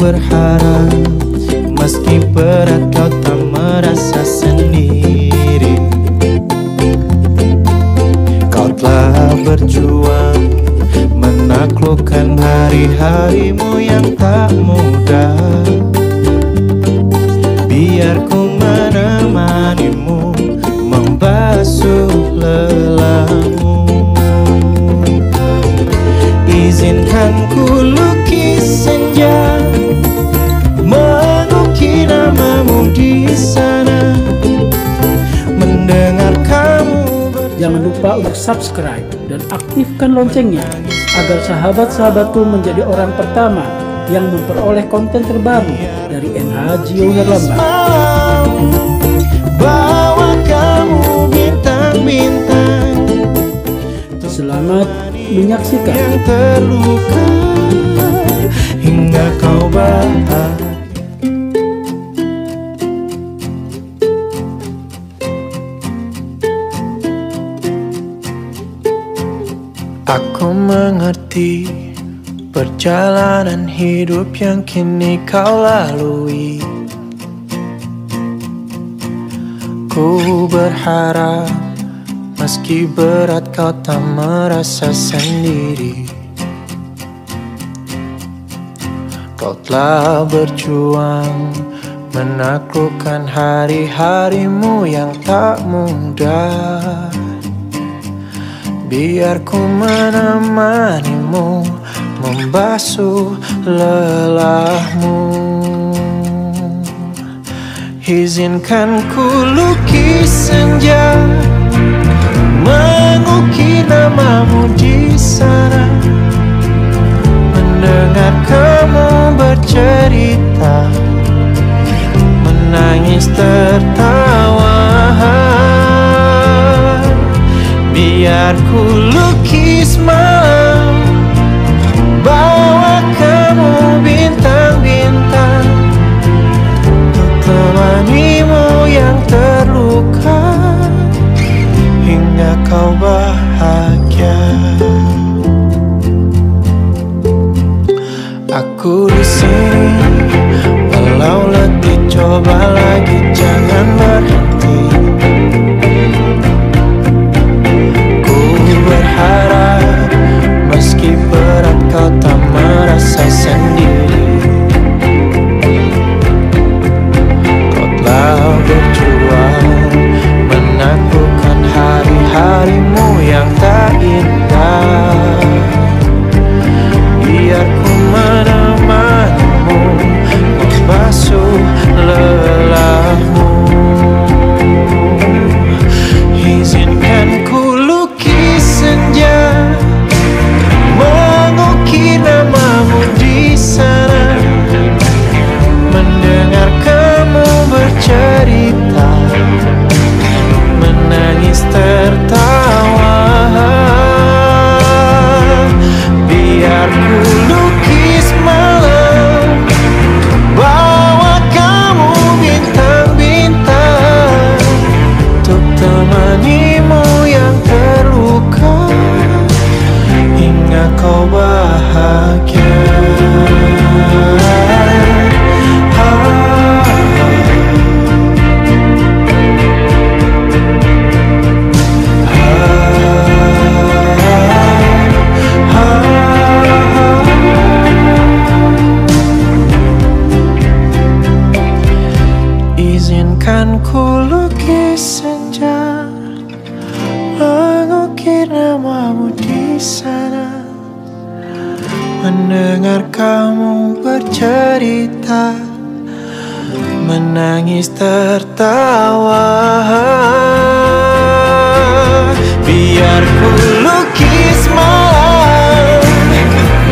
berharap meski berat kau tak merasa sendiri. Kau telah berjuang menaklukkan hari-harimu yang tak mudah. Biar ku menemanimu, membasuh lelahmu. Izinkan ku lukis senja, mengukir namamu di sana, mendengar kamu. Jangan lupa untuk subscribe dan aktifkan loncengnya agar sahabat-sahabatku menjadi orang pertama yang memperoleh konten terbaru dari NH Gio Herlambang. Bawa kamu bintang-bintang, Selamat menyaksikan. yang terluka hingga kau bahagia. Aku mengerti perjalanan hidup yang kini kau lalui. Ku berharap meski berat kau tak merasa sendiri. Kau telah berjuang menaklukkan hari-harimu yang tak mudah. Biar ku menemanimu, membasuh lelahmu. Izinkan ku lukis senja, mengukir namamu di sana, mendengar kamu bercerita, menangis tertawa. Biar ku lukis malam, bawa kamu bintang-bintang, untuk temanimu yang terluka hingga kau bahagia. Aku di sini, walau letih coba lagi, jangan berhenti. Berharap meski berat kau tak merasa sendiri. Kau telah berjuang menaklukkan hari-harimu yang tak indah. Biar ku menemanimu, membasuh lelahmu. Izinkan ku senja, mengukir namamu di sana, mendengar kamu bercerita, menangis tertawa. Biar ku lukis malam, bawa kamu bintang-bintang, untuk temanimu yang terluka hingga kau bahagia. Izinkan ku lukis senja, mengukir namamu di sana, mendengar kamu bercerita, menangis tertawa. Biar ku lukis malam,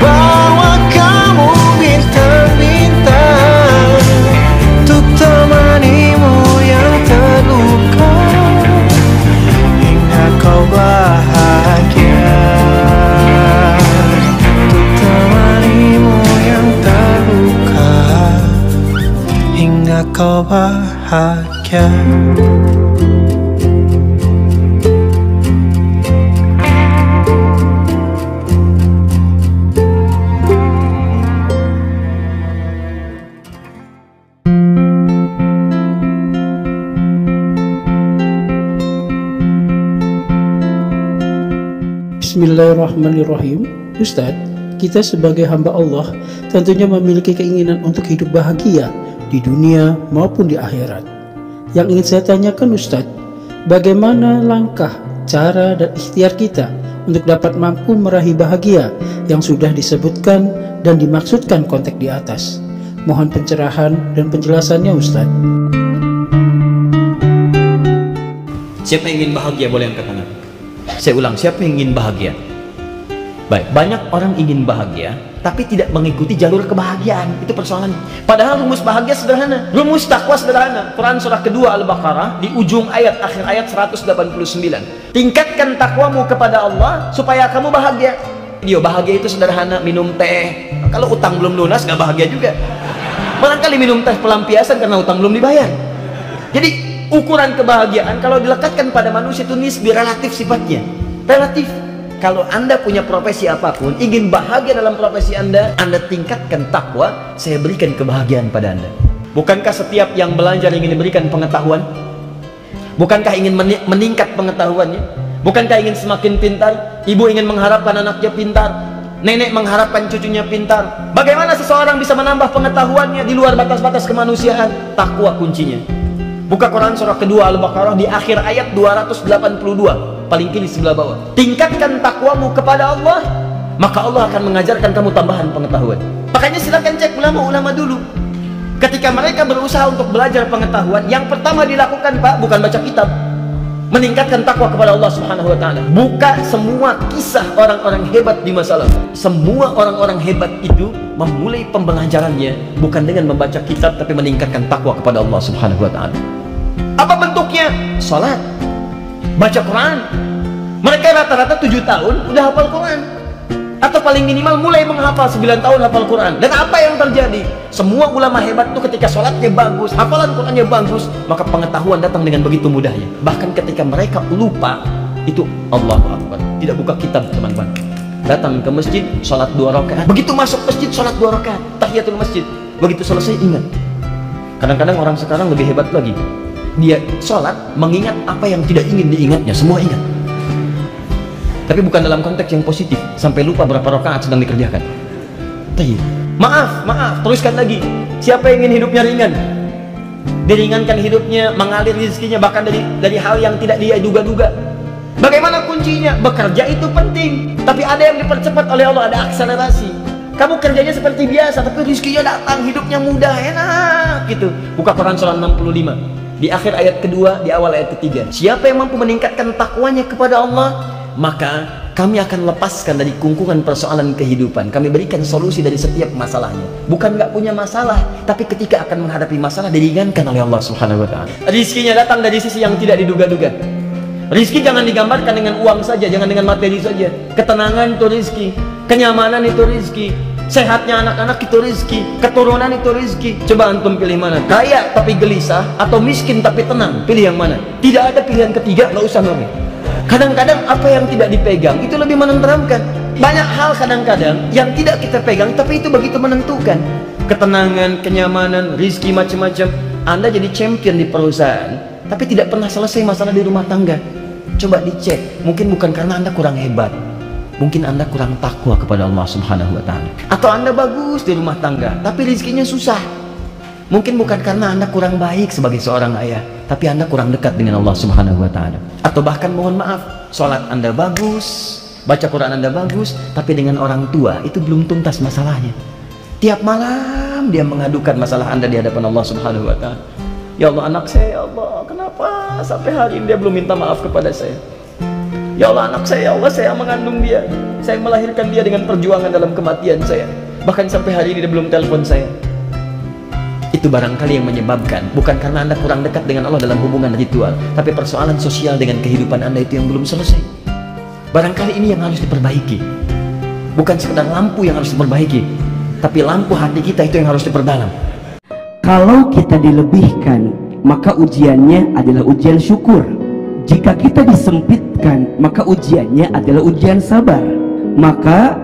bawa kamu bintang-bintang, untuk temanimu yang terluka hingga kau bahagia. Untuk temanimu yang terluka hingga kau bahagia. Bismillahirrahmanirrahim. Ustadz, kita sebagai hamba Allah tentunya memiliki keinginan untuk hidup bahagia di dunia maupun di akhirat. Yang ingin saya tanyakan Ustadz, bagaimana langkah, cara, dan ikhtiar kita untuk dapat mampu meraih bahagia yang sudah disebutkan dan dimaksudkan konteks di atas? Mohon pencerahan dan penjelasannya Ustadz. Siapa yang ingin bahagia boleh angkat tangan. Saya ulang, siapa yang ingin bahagia? Baik, banyak orang ingin bahagia tapi tidak mengikuti jalur kebahagiaan. Itu persoalan. Padahal rumus bahagia sederhana, rumus takwa sederhana. Quran surah kedua Al-Baqarah di ujung ayat, akhir ayat 189. Tingkatkan takwamu kepada Allah supaya kamu bahagia. Dia bahagia itu sederhana, minum teh. Kalau utang belum lunas nggak bahagia juga. Barangkali minum teh pelampiasan karena utang belum dibayar. Jadi ukuran kebahagiaan kalau dilekatkan pada manusia itu nisbi, relatif sifatnya. Relatif. Kalau Anda punya profesi apapun, ingin bahagia dalam profesi Anda tingkatkan takwa, saya berikan kebahagiaan pada Anda. Bukankah setiap yang belajar ingin diberikan pengetahuan? Bukankah ingin meningkat pengetahuannya? Bukankah ingin semakin pintar? Ibu ingin mengharapkan anaknya pintar, nenek mengharapkan cucunya pintar. Bagaimana seseorang bisa menambah pengetahuannya di luar batas-batas kemanusiaan? Takwa kuncinya. Buka Quran surah kedua Al-Baqarah di akhir ayat 282, paling kiri sebelah bawah. Tingkatkan takwamu kepada Allah, maka Allah akan mengajarkan kamu tambahan pengetahuan. Makanya silakan cek ulama-ulama dulu. Ketika mereka berusaha untuk belajar pengetahuan, yang pertama dilakukan Pak, bukan baca kitab, meningkatkan takwa kepada Allah Subhanahu wa taala. Buka semua kisah orang-orang hebat di masa lalu. Semua orang-orang hebat itu memulai pembelajarannya bukan dengan membaca kitab tapi meningkatkan takwa kepada Allah Subhanahu wa taala. Apa bentuknya? Salat, baca Quran. Mereka rata-rata 7 tahun udah hafal Quran, atau paling minimal mulai menghafal 9 tahun hafal Quran. Dan apa yang terjadi? Semua ulama hebat itu ketika sholatnya bagus, hafalan Qurannya bagus, maka pengetahuan datang dengan begitu mudahnya. Bahkan ketika mereka lupa, itu Allahu Akbar, tidak buka kitab teman-teman, datang ke masjid, sholat 2 rakaat. Begitu masuk masjid, sholat 2 rakaat, tahiyatul masjid. Begitu selesai ingat. Kadang-kadang orang sekarang lebih hebat lagi, dia sholat mengingat apa yang tidak ingin diingatnya, semua ingat. Tapi bukan dalam konteks yang positif, sampai lupa berapa rakaat sedang dikerjakan. Maaf, teruskan lagi. Siapa yang ingin hidupnya ringan? Diringankan hidupnya, mengalir rezekinya bahkan dari hal yang tidak dia duga-duga. Bagaimana kuncinya? Bekerja itu penting, tapi ada yang dipercepat oleh Allah, ada akselerasi. Kamu kerjanya seperti biasa, tapi rezekinya datang, hidupnya mudah, enak gitu. Buka Quran surah 65 di akhir ayat kedua, di awal ayat ketiga. Siapa yang mampu meningkatkan takwanya kepada Allah, maka kami akan lepaskan dari kungkungan persoalan kehidupan. Kami berikan solusi dari setiap masalahnya. Bukan nggak punya masalah, tapi ketika akan menghadapi masalah diringankan oleh Allah Subhanahu wa taala. Rizkinya datang dari sisi yang tidak diduga-duga. Rizki jangan digambarkan dengan uang saja, jangan dengan materi saja. Ketenangan itu rizki, kenyamanan itu rizki, sehatnya anak-anak itu rizki, keturunan itu rizki. Coba antum pilih mana? Kaya tapi gelisah, atau miskin tapi tenang? Pilih yang mana? Tidak ada pilihan ketiga, nggak usah ngomong. Kadang-kadang apa yang tidak dipegang itu lebih menenteramkan. Banyak hal kadang-kadang yang tidak kita pegang tapi itu begitu menentukan. Ketenangan, kenyamanan, rizki macam-macam. Anda jadi champion di perusahaan tapi tidak pernah selesai masalah di rumah tangga. Coba dicek, mungkin bukan karena Anda kurang hebat, mungkin Anda kurang takwa kepada Allah Subhanahu wa taala. Atau Anda bagus di rumah tangga tapi rizkinya susah. Mungkin bukan karena Anda kurang baik sebagai seorang ayah, tapi Anda kurang dekat dengan Allah Subhanahu wa taala. Atau bahkan mohon maaf, sholat Anda bagus, baca Quran Anda bagus, tapi dengan orang tua itu belum tuntas masalahnya. Tiap malam dia mengadukan masalah Anda di hadapan Allah Subhanahu wa taala. Ya Allah, anak saya, ya Allah, kenapa sampai hari ini dia belum minta maaf kepada saya? Ya Allah, anak saya, ya Allah, saya mengandung dia, saya melahirkan dia dengan perjuangan dalam kematian saya. Bahkan sampai hari ini dia belum telepon saya. Itu barangkali yang menyebabkan, bukan karena Anda kurang dekat dengan Allah dalam hubungan ritual, tapi persoalan sosial dengan kehidupan Anda itu yang belum selesai. Barangkali ini yang harus diperbaiki. Bukan sekedar lampu yang harus diperbaiki, tapi lampu hati kita itu yang harus diperdalam. Kalau kita dilebihkan, maka ujiannya adalah ujian syukur. Jika kita disempitkan, maka ujiannya adalah ujian sabar. Maka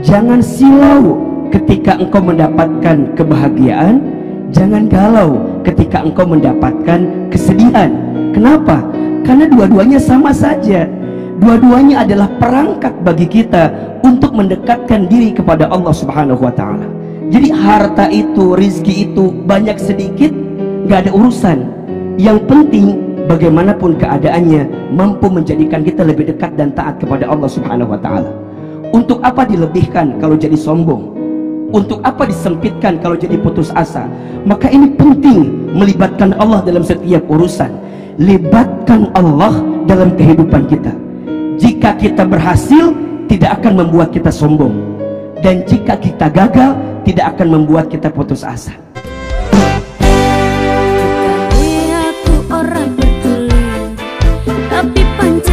jangan silau ketika engkau mendapatkan kebahagiaan, jangan galau ketika engkau mendapatkan kesedihan. Kenapa? Karena dua-duanya sama saja. Dua-duanya adalah perangkat bagi kita untuk mendekatkan diri kepada Allah Subhanahu wa Ta'ala. Jadi harta itu, rizki itu banyak sedikit gak ada urusan. Yang penting bagaimanapun keadaannya mampu menjadikan kita lebih dekat dan taat kepada Allah Subhanahu wa Ta'ala. Untuk apa dilebihkan kalau jadi sombong? Untuk apa disempitkan kalau jadi putus asa? Maka ini penting melibatkan Allah dalam setiap urusan. Libatkan Allah dalam kehidupan kita. Jika kita berhasil, tidak akan membuat kita sombong. Dan jika kita gagal, tidak akan membuat kita putus asa. Aku orang bertulis, tapi panjang